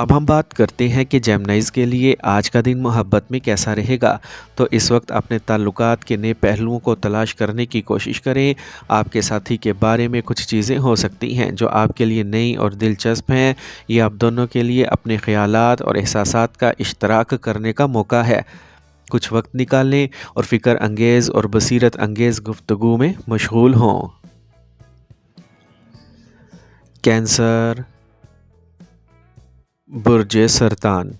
اب ہم بات کرتے ہیں کہ جیمنائز کے لیے آج کا دن محبت میں کیسا رہے گا۔ تو اس وقت اپنے تعلقات کے نئے پہلوؤں کو تلاش کرنے کی کوشش کریں۔ آپ کے ساتھی کے بارے میں کچھ چیزیں ہو سکتی ہیں جو آپ کے لیے نئی اور دلچسپ ہیں۔ یہ آپ دونوں کے لیے اپنے خیالات اور احساسات کا اشتراک کرنے کا موقع ہے۔ کچھ وقت نکالیں اور فکر انگیز اور بصیرت انگیز گفتگو میں مشغول ہوں۔ کینسر، برج سرطان۔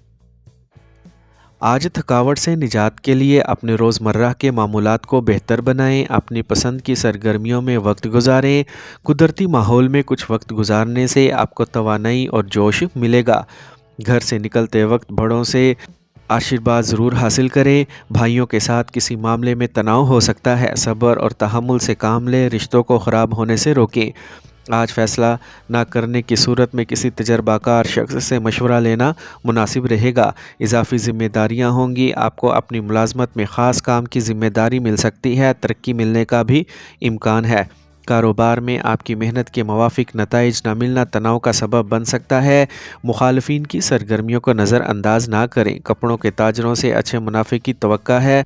آج تھکاوٹ سے نجات کے لیے اپنے روزمرہ کے معمولات کو بہتر بنائیں۔ اپنی پسند کی سرگرمیوں میں وقت گزاریں۔ قدرتی ماحول میں کچھ وقت گزارنے سے آپ کو توانائی اور جوش ملے گا۔ گھر سے نکلتے وقت بڑوں سے آشیرواد ضرور حاصل کریں۔ بھائیوں کے ساتھ کسی معاملے میں تناؤ ہو سکتا ہے۔ صبر اور تحمل سے کام لیں۔ رشتوں کو خراب ہونے سے روکیں۔ آج فیصلہ نہ کرنے کی صورت میں کسی تجربہ کار شخص سے مشورہ لینا مناسب رہے گا۔ اضافی ذمہ داریاں ہوں گی۔ آپ کو اپنی ملازمت میں خاص کام کی ذمہ داری مل سکتی ہے۔ ترقی ملنے کا بھی امکان ہے۔ کاروبار میں آپ کی محنت کے موافق نتائج نہ ملنا تناؤ کا سبب بن سکتا ہے۔ مخالفین کی سرگرمیوں کو نظر انداز نہ کریں۔ کپڑوں کے تاجروں سے اچھے منافع کی توقع ہے۔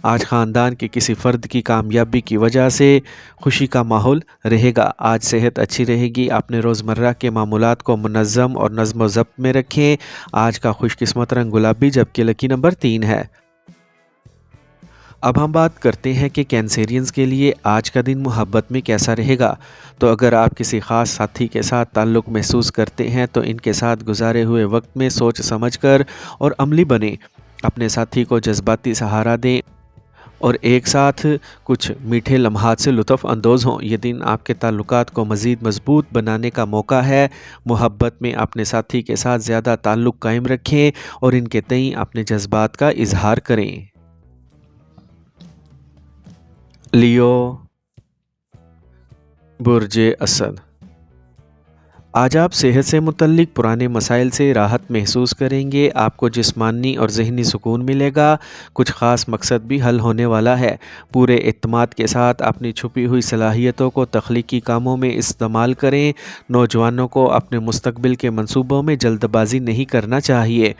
آج خاندان کے کسی فرد کی کامیابی کی وجہ سے خوشی کا ماحول رہے گا۔ آج صحت اچھی رہے گی۔ اپنے روزمرہ کے معمولات کو منظم اور نظم و ضبط میں رکھیں۔ آج کا خوش قسمت رنگ گلابی جبکہ لکی نمبر 3 ہے۔ اب ہم بات کرتے ہیں کہ کینسیرینز کے لیے آج کا دن محبت میں کیسا رہے گا۔ تو اگر آپ کسی خاص ساتھی کے ساتھ تعلق محسوس کرتے ہیں تو ان کے ساتھ گزارے ہوئے وقت میں سوچ سمجھ کر اور عملی بنیں۔ اپنے ساتھی کو جذباتی سہارا دیں اور ایک ساتھ کچھ میٹھے لمحات سے لطف اندوز ہوں۔ یہ دن آپ کے تعلقات کو مزید مضبوط بنانے کا موقع ہے۔ محبت میں اپنے ساتھی کے ساتھ زیادہ تعلق قائم رکھیں اور ان کے تئیں اپنے جذبات کا اظہار کریں۔ لیو، برج اسد۔ آج آپ صحت سے متعلق پرانے مسائل سے راحت محسوس کریں گے۔ آپ کو جسمانی اور ذہنی سکون ملے گا۔ کچھ خاص مقصد بھی حل ہونے والا ہے۔ پورے اعتماد کے ساتھ اپنی چھپی ہوئی صلاحیتوں کو تخلیقی کاموں میں استعمال کریں۔ نوجوانوں کو اپنے مستقبل کے منصوبوں میں جلد بازی نہیں کرنا چاہیے۔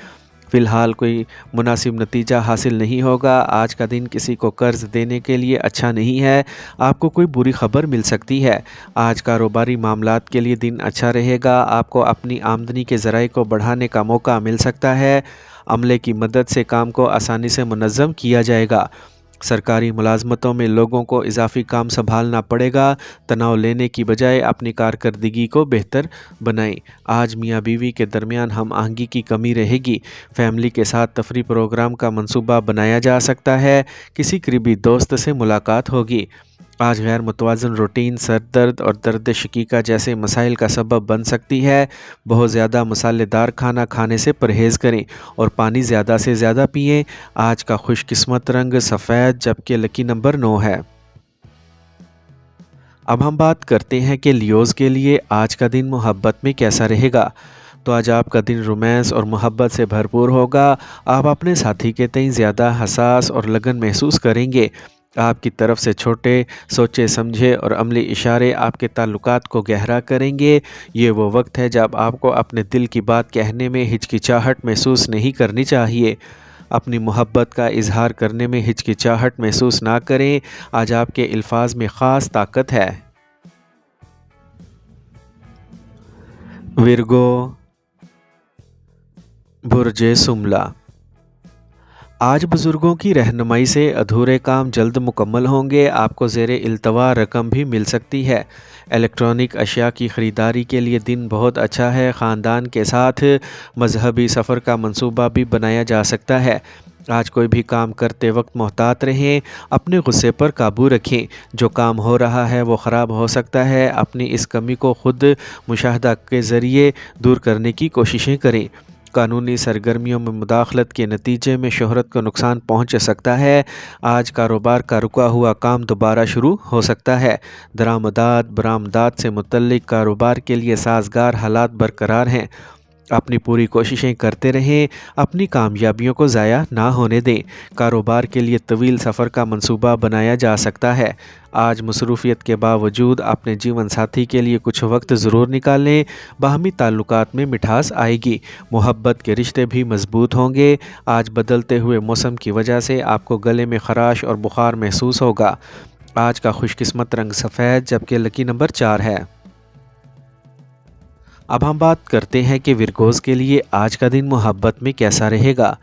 فی الحال کوئی مناسب نتیجہ حاصل نہیں ہوگا۔ آج کا دن کسی کو قرض دینے کے لیے اچھا نہیں ہے۔ آپ کو کوئی بری خبر مل سکتی ہے۔ آج کاروباری معاملات کے لیے دن اچھا رہے گا۔ آپ کو اپنی آمدنی کے ذرائع کو بڑھانے کا موقع مل سکتا ہے۔ عملے کی مدد سے کام کو آسانی سے منظم کیا جائے گا۔ سرکاری ملازمتوں میں لوگوں کو اضافی کام سنبھالنا پڑے گا۔ تناؤ لینے کی بجائے اپنی کارکردگی کو بہتر بنائیں۔ آج میاں بیوی کے درمیان ہم آہنگی کی کمی رہے گی۔ فیملی کے ساتھ تفریح پروگرام کا منصوبہ بنایا جا سکتا ہے۔ کسی قریبی دوست سے ملاقات ہوگی۔ آج غیر متوازن روٹین سر درد اور درد شقیقہ جیسے مسائل کا سبب بن سکتی ہے۔ بہت زیادہ مسالے دار کھانا کھانے سے پرہیز کریں اور پانی زیادہ سے زیادہ پئیں۔ آج کا خوش قسمت رنگ سفید جبکہ لکی نمبر 9 ہے۔ اب ہم بات کرتے ہیں کہ لیوز کے لیے آج کا دن محبت میں کیسا رہے گا۔ تو آج آپ کا دن رومانس اور محبت سے بھرپور ہوگا۔ آپ اپنے ساتھی کے تئیں زیادہ حساس اور لگن محسوس کریں گے۔ آپ کی طرف سے چھوٹے سوچے سمجھے اور عملی اشارے آپ کے تعلقات کو گہرا کریں گے۔ یہ وہ وقت ہے جب آپ کو اپنے دل کی بات کہنے میں ہچکچاہٹ محسوس نہیں کرنی چاہیے۔ اپنی محبت کا اظہار کرنے میں ہچکچاہٹ محسوس نہ کریں۔ آج آپ کے الفاظ میں خاص طاقت ہے۔ ورگو، برج سملا۔ آج بزرگوں کی رہنمائی سے ادھورے کام جلد مکمل ہوں گے۔ آپ کو زیر التوا رقم بھی مل سکتی ہے۔ الیکٹرانک اشیاء کی خریداری کے لیے دن بہت اچھا ہے۔ خاندان کے ساتھ مذہبی سفر کا منصوبہ بھی بنایا جا سکتا ہے۔ آج کوئی بھی کام کرتے وقت محتاط رہیں۔ اپنے غصے پر قابو رکھیں۔ جو کام ہو رہا ہے وہ خراب ہو سکتا ہے۔ اپنی اس کمی کو خود مشاہدہ کے ذریعے دور کرنے کی کوششیں کریں۔ قانونی سرگرمیوں میں مداخلت کے نتیجے میں شہرت کو نقصان پہنچ سکتا ہے۔ آج کاروبار کا رکا ہوا کام دوبارہ شروع ہو سکتا ہے۔ درآمدات برآمدات سے متعلق کاروبار کے لیے سازگار حالات برقرار ہیں۔ اپنی پوری کوششیں کرتے رہیں، اپنی کامیابیوں کو ضائع نہ ہونے دیں۔ کاروبار کے لیے طویل سفر کا منصوبہ بنایا جا سکتا ہے۔ آج مصروفیت کے باوجود اپنے جیون ساتھی کے لیے کچھ وقت ضرور نکالیں، باہمی تعلقات میں مٹھاس آئے گی، محبت کے رشتے بھی مضبوط ہوں گے۔ آج بدلتے ہوئے موسم کی وجہ سے آپ کو گلے میں خراش اور بخار محسوس ہوگا۔ آج کا خوش قسمت رنگ سفید، جبکہ لکی نمبر 4 ہے۔ اب ہم بات کرتے ہیں کہ ورگوز کے لیے آج کا دن محبت میں کیسا رہے گا۔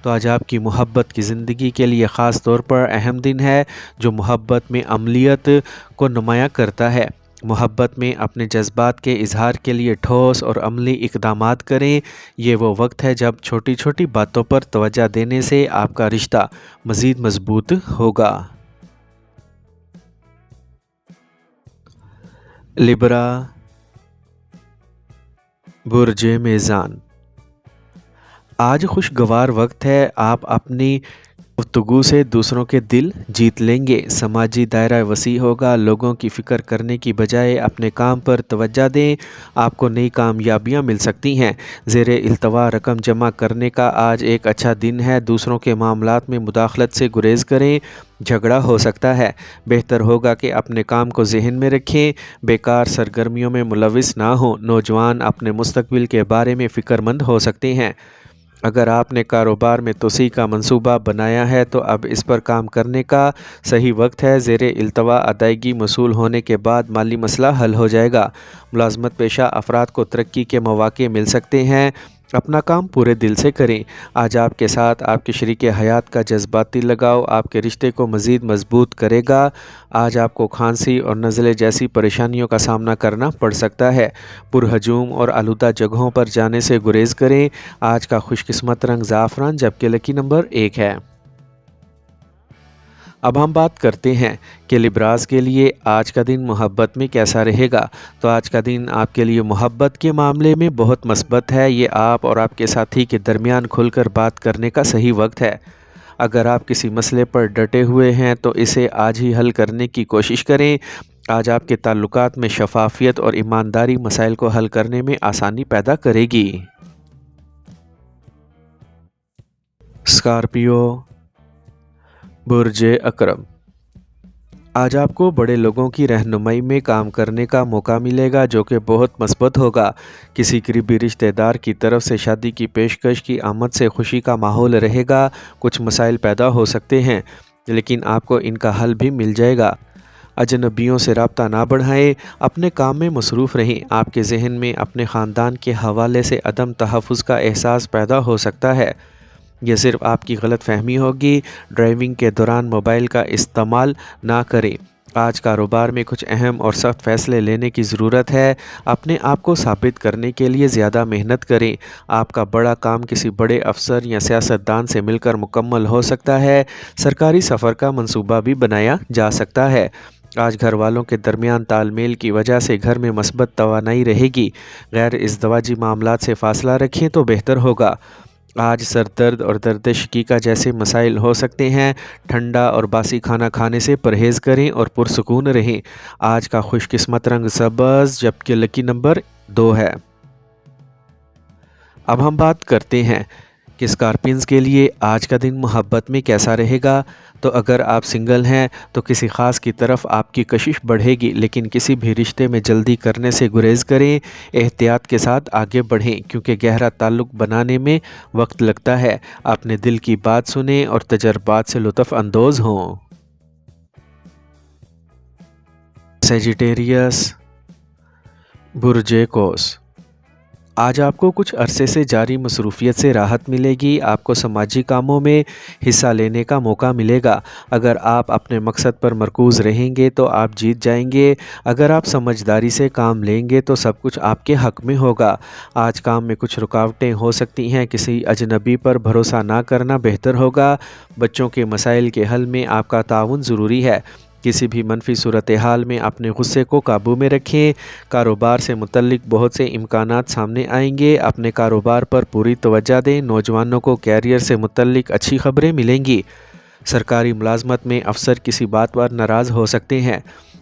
تو آج آپ کی محبت کی زندگی کے لیے خاص طور پر اہم دن ہے، جو محبت میں عملیت کو نمایاں کرتا ہے۔ محبت میں اپنے جذبات کے اظہار کے لیے ٹھوس اور عملی اقدامات کریں۔ یہ وہ وقت ہے جب چھوٹی چھوٹی باتوں پر توجہ دینے سے آپ کا رشتہ مزید مضبوط ہوگا۔ لبرا، برج میزان، آج خوشگوار وقت ہے۔ آپ اپنی گفتگو سے دوسروں کے دل جیت لیں گے۔ سماجی دائرہ وسیع ہوگا۔ لوگوں کی فکر کرنے کی بجائے اپنے کام پر توجہ دیں۔ آپ کو نئی کامیابیاں مل سکتی ہیں۔ زیر التوا رقم جمع کرنے کا آج ایک اچھا دن ہے۔ دوسروں کے معاملات میں مداخلت سے گریز کریں، جھگڑا ہو سکتا ہے۔ بہتر ہوگا کہ اپنے کام کو ذہن میں رکھیں، بیکار سرگرمیوں میں ملوث نہ ہوں۔ نوجوان اپنے مستقبل کے بارے میں فکر مند ہو سکتے ہیں۔ اگر آپ نے کاروبار میں توسیع کا منصوبہ بنایا ہے تو اب اس پر کام کرنے کا صحیح وقت ہے۔ زیر التوا ادائیگی موصول ہونے کے بعد مالی مسئلہ حل ہو جائے گا۔ ملازمت پیشہ افراد کو ترقی کے مواقع مل سکتے ہیں۔ اپنا کام پورے دل سے کریں۔ آج آپ کے ساتھ آپ کے شریک حیات کا جذباتی لگاؤ آپ کے رشتے کو مزید مضبوط کرے گا۔ آج آپ کو کھانسی اور نزلے جیسی پریشانیوں کا سامنا کرنا پڑ سکتا ہے۔ پرہجوم اور آلودہ جگہوں پر جانے سے گریز کریں۔ آج کا خوش قسمت رنگ زعفران، جبکہ لکی نمبر 1 ہے۔ اب ہم بات کرتے ہیں کہ لبراز کے لیے آج کا دن محبت میں کیسا رہے گا۔ تو آج کا دن آپ کے لیے محبت کے معاملے میں بہت مثبت ہے۔ یہ آپ اور آپ کے ساتھی کے درمیان کھل کر بات کرنے کا صحیح وقت ہے۔ اگر آپ کسی مسئلے پر ڈٹے ہوئے ہیں تو اسے آج ہی حل کرنے کی کوشش کریں۔ آج آپ کے تعلقات میں شفافیت اور ایمانداری مسائل کو حل کرنے میں آسانی پیدا کرے گی۔ اسکارپیو، برج عقرب، آج آپ کو بڑے لوگوں کی رہنمائی میں کام کرنے کا موقع ملے گا، جو کہ بہت مثبت ہوگا۔ کسی قریبی رشتہ دار کی طرف سے شادی کی پیشکش کی آمد سے خوشی کا ماحول رہے گا۔ کچھ مسائل پیدا ہو سکتے ہیں، لیکن آپ کو ان کا حل بھی مل جائے گا۔ اجنبیوں سے رابطہ نہ بڑھائیں، اپنے کام میں مصروف رہیں۔ آپ کے ذہن میں اپنے خاندان کے حوالے سے عدم تحفظ کا احساس پیدا ہو سکتا ہے۔ یہ صرف آپ کی غلط فہمی ہوگی۔ ڈرائیونگ کے دوران موبائل کا استعمال نہ کریں۔ آج کاروبار میں کچھ اہم اور سخت فیصلے لینے کی ضرورت ہے۔ اپنے آپ کو ثابت کرنے کے لیے زیادہ محنت کریں۔ آپ کا بڑا کام کسی بڑے افسر یا سیاستدان سے مل کر مکمل ہو سکتا ہے۔ سرکاری سفر کا منصوبہ بھی بنایا جا سکتا ہے۔ آج گھر والوں کے درمیان تال میل کی وجہ سے گھر میں مثبت توانائی رہے گی۔ غیر ازدواجی معاملات سے فاصلہ رکھیں تو بہتر ہوگا۔ آج سر درد اور درد شقیقہ جیسے مسائل ہو سکتے ہیں۔ ٹھنڈا اور باسی کھانا کھانے سے پرہیز کریں اور پرسکون رہیں۔ آج کا خوش قسمت رنگ سبز، جبکہ لکی نمبر 2 ہے۔ اب ہم بات کرتے ہیں کہ اسکارپینز کے لیے آج کا دن محبت میں کیسا رہے گا۔ تو اگر آپ سنگل ہیں تو کسی خاص کی طرف آپ کی کشش بڑھے گی، لیکن کسی بھی رشتے میں جلدی کرنے سے گریز کریں۔ احتیاط کے ساتھ آگے بڑھیں، کیونکہ گہرا تعلق بنانے میں وقت لگتا ہے۔ اپنے دل کی بات سنیں اور تجربات سے لطف اندوز ہوں۔ سیجیٹیریس، برج قوس، آج آپ کو کچھ عرصے سے جاری مصروفیت سے راحت ملے گی۔ آپ کو سماجی کاموں میں حصہ لینے کا موقع ملے گا۔ اگر آپ اپنے مقصد پر مرکوز رہیں گے تو آپ جیت جائیں گے۔ اگر آپ سمجھداری سے کام لیں گے تو سب کچھ آپ کے حق میں ہوگا۔ آج کام میں کچھ رکاوٹیں ہو سکتی ہیں۔ کسی اجنبی پر بھروسہ نہ کرنا بہتر ہوگا۔ بچوں کے مسائل کے حل میں آپ کا تعاون ضروری ہے۔ کسی بھی منفی صورتحال میں اپنے غصے کو قابو میں رکھیں۔ کاروبار سے متعلق بہت سے امکانات سامنے آئیں گے۔ اپنے کاروبار پر پوری توجہ دیں۔ نوجوانوں کو کیریئر سے متعلق اچھی خبریں ملیں گی۔ سرکاری ملازمت میں افسر کسی بات پر ناراض ہو سکتے ہیں۔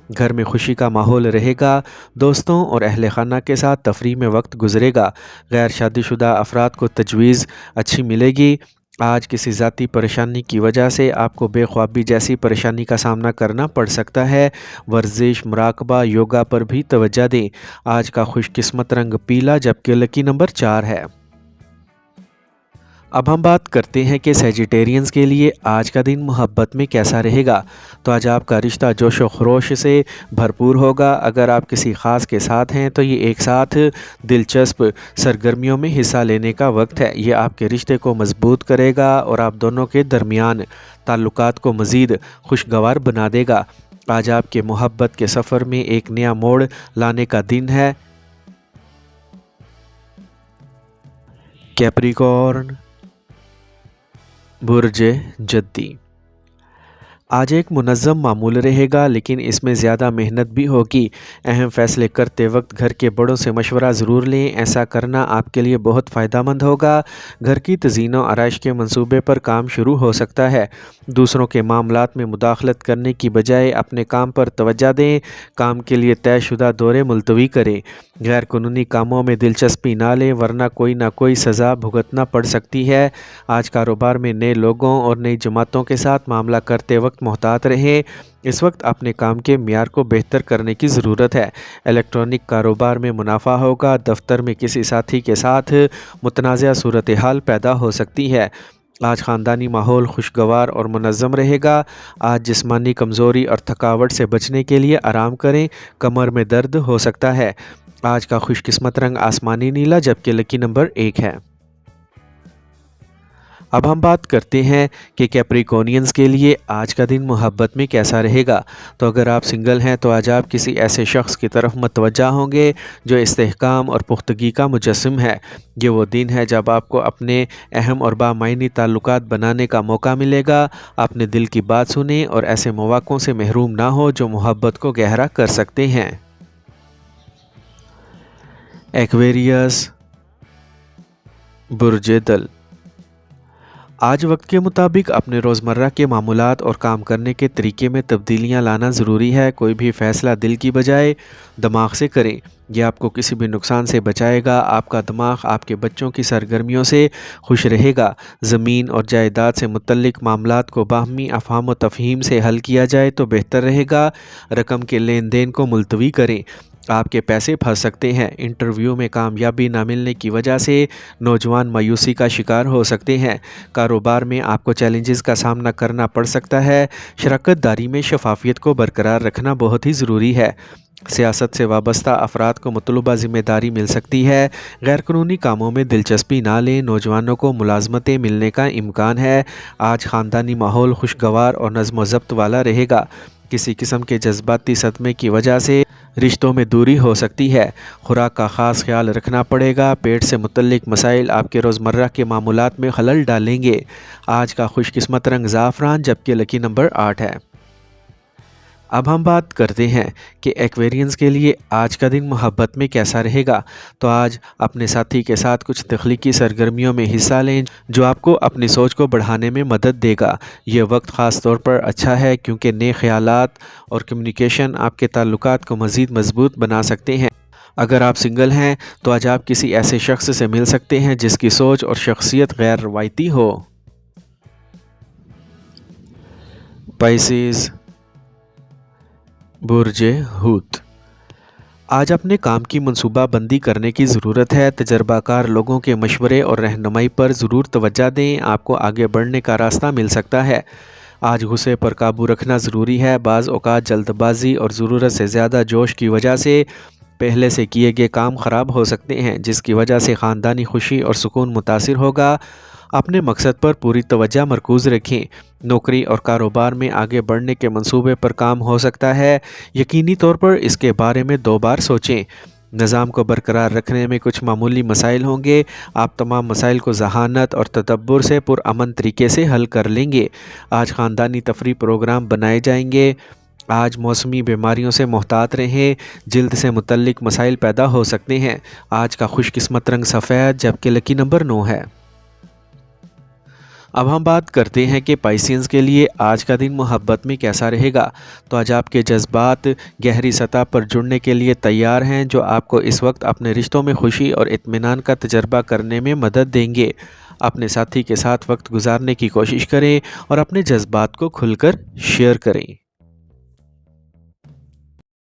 گھر میں خوشی کا ماحول رہے گا، دوستوں اور اہل خانہ کے ساتھ تفریح میں وقت گزرے گا، غیر شادی شدہ افراد کو تجویز اچھی ملے گی۔ آج کسی ذاتی پریشانی کی وجہ سے آپ کو بے خوابی جیسی پریشانی کا سامنا کرنا پڑ سکتا ہے۔ ورزش، مراقبہ، یوگا پر بھی توجہ دیں۔ آج کا خوش قسمت رنگ پیلا جبکہ لکی نمبر 4 ہے۔ اب ہم بات کرتے ہیں کہ سیجیٹیرینز کے لیے آج کا دن محبت میں کیسا رہے گا۔ تو آج آپ کا رشتہ جوش و خروش سے بھرپور ہوگا۔ اگر آپ کسی خاص کے ساتھ ہیں تو یہ ایک ساتھ دلچسپ سرگرمیوں میں حصہ لینے کا وقت ہے۔ یہ آپ کے رشتے کو مضبوط کرے گا اور آپ دونوں کے درمیان تعلقات کو مزید خوشگوار بنا دے گا۔ آج آپ کے محبت کے سفر میں ایک نیا موڑ لانے کا دن ہے۔ کیپریکارن، برج جدی، آج ایک منظم معمول رہے گا لیکن اس میں زیادہ محنت بھی ہوگی۔ اہم فیصلے کرتے وقت گھر کے بڑوں سے مشورہ ضرور لیں، ایسا کرنا آپ کے لیے بہت فائدہ مند ہوگا۔ گھر کی تزئین و آرائش کے منصوبے پر کام شروع ہو سکتا ہے۔ دوسروں کے معاملات میں مداخلت کرنے کی بجائے اپنے کام پر توجہ دیں۔ کام کے لیے طے شدہ دورے ملتوی کریں۔ غیر قانونی کاموں میں دلچسپی نہ لیں ورنہ کوئی نہ کوئی سزا بھگتنا پڑ سکتی ہے۔ آج کاروبار میں نئے لوگوں اور نئی جماعتوں کے ساتھ معاملہ کرتے وقت محتاط رہیں۔ اس وقت اپنے کام کے معیار کو بہتر کرنے کی ضرورت ہے۔ الیکٹرانک کاروبار میں منافع ہوگا۔ دفتر میں کسی ساتھی کے ساتھ متنازع صورتحال پیدا ہو سکتی ہے۔ آج خاندانی ماحول خوشگوار اور منظم رہے گا۔ آج جسمانی کمزوری اور تھکاوٹ سے بچنے کے لیے آرام کریں، کمر میں درد ہو سکتا ہے۔ آج کا خوش قسمت رنگ آسمانی نیلا جبکہ لکی نمبر 1 ہے۔ اب ہم بات کرتے ہیں کہ کیپریکونینز کے لیے آج کا دن محبت میں کیسا رہے گا۔ تو اگر آپ سنگل ہیں تو آج آپ کسی ایسے شخص کی طرف متوجہ ہوں گے جو استحکام اور پختگی کا مجسم ہے۔ یہ وہ دن ہے جب آپ کو اپنے اہم اور بامعنی تعلقات بنانے کا موقع ملے گا۔ اپنے دل کی بات سنیں اور ایسے مواقعوں سے محروم نہ ہو جو محبت کو گہرا کر سکتے ہیں۔ ایکویریس، برج دل، آج وقت کے مطابق اپنے روزمرہ کے معمولات اور کام کرنے کے طریقے میں تبدیلیاں لانا ضروری ہے۔ کوئی بھی فیصلہ دل کی بجائے دماغ سے کریں، یہ آپ کو کسی بھی نقصان سے بچائے گا۔ آپ کا دماغ آپ کے بچوں کی سرگرمیوں سے خوش رہے گا۔ زمین اور جائیداد سے متعلق معاملات کو باہمی افہام و تفہیم سے حل کیا جائے تو بہتر رہے گا۔ رقم کے لین دین کو ملتوی کریں، آپ کے پیسے پھنس سکتے ہیں۔ انٹرویو میں کامیابی نہ ملنے کی وجہ سے نوجوان مایوسی کا شکار ہو سکتے ہیں۔ کاروبار میں آپ کو چیلنجز کا سامنا کرنا پڑ سکتا ہے۔ شراکت داری میں شفافیت کو برقرار رکھنا بہت ہی ضروری ہے۔ سیاست سے وابستہ افراد کو مطلوبہ ذمہ داری مل سکتی ہے۔ غیر قانونی کاموں میں دلچسپی نہ لیں، نوجوانوں کو ملازمتیں ملنے کا امکان ہے۔ آج خاندانی ماحول خوشگوار اور نظم و ضبط والا رہے گا۔ کسی قسم کے جذباتی صدمے کی وجہ سے رشتوں میں دوری ہو سکتی ہے۔ خوراک کا خاص خیال رکھنا پڑے گا۔ پیٹ سے متعلق مسائل آپ کے روزمرہ کے معمولات میں خلل ڈالیں گے۔ آج کا خوش قسمت رنگ زعفران جبکہ لکی نمبر 8 ہے۔ اب ہم بات کرتے ہیں کہ ایکویرینز کے لیے آج کا دن محبت میں کیسا رہے گا۔ تو آج اپنے ساتھی کے ساتھ کچھ تخلیقی سرگرمیوں میں حصہ لیں جو آپ کو اپنی سوچ کو بڑھانے میں مدد دے گا۔ یہ وقت خاص طور پر اچھا ہے کیونکہ نئے خیالات اور کمیونیکیشن آپ کے تعلقات کو مزید مضبوط بنا سکتے ہیں۔ اگر آپ سنگل ہیں تو آج آپ کسی ایسے شخص سے مل سکتے ہیں جس کی سوچ اور شخصیت غیر روایتی ہو۔ پائسیز، برج حوت، آج اپنے کام کی منصوبہ بندی کرنے کی ضرورت ہے۔ تجربہ کار لوگوں کے مشورے اور رہنمائی پر ضرور توجہ دیں، آپ کو آگے بڑھنے کا راستہ مل سکتا ہے۔ آج غصے پر قابو رکھنا ضروری ہے۔ بعض اوقات جلد بازی اور ضرورت سے زیادہ جوش کی وجہ سے پہلے سے کیے گئے کام خراب ہو سکتے ہیں جس کی وجہ سے خاندانی خوشی اور سکون متاثر ہوگا۔ اپنے مقصد پر پوری توجہ مرکوز رکھیں۔ نوکری اور کاروبار میں آگے بڑھنے کے منصوبے پر کام ہو سکتا ہے۔ یقینی طور پر اس کے بارے میں 2 بار سوچیں۔ نظام کو برقرار رکھنے میں کچھ معمولی مسائل ہوں گے۔ آپ تمام مسائل کو ذہانت اور تدبر سے پرامن طریقے سے حل کر لیں گے۔ آج خاندانی تفریح پروگرام بنائے جائیں گے۔ آج موسمی بیماریوں سے محتاط رہیں، جلد سے متعلق مسائل پیدا ہو سکتے ہیں۔ آج کا خوش قسمت رنگ سفید جبکہ لکی نمبر 9 ہے۔ اب ہم بات کرتے ہیں کہ پائسینز کے لیے آج کا دن محبت میں کیسا رہے گا۔ تو آج آپ کے جذبات گہری سطح پر جڑنے کے لیے تیار ہیں، جو آپ کو اس وقت اپنے رشتوں میں خوشی اور اطمینان کا تجربہ کرنے میں مدد دیں گے۔ اپنے ساتھی کے ساتھ وقت گزارنے کی کوشش کریں اور اپنے جذبات کو کھل کر شیئر کریں۔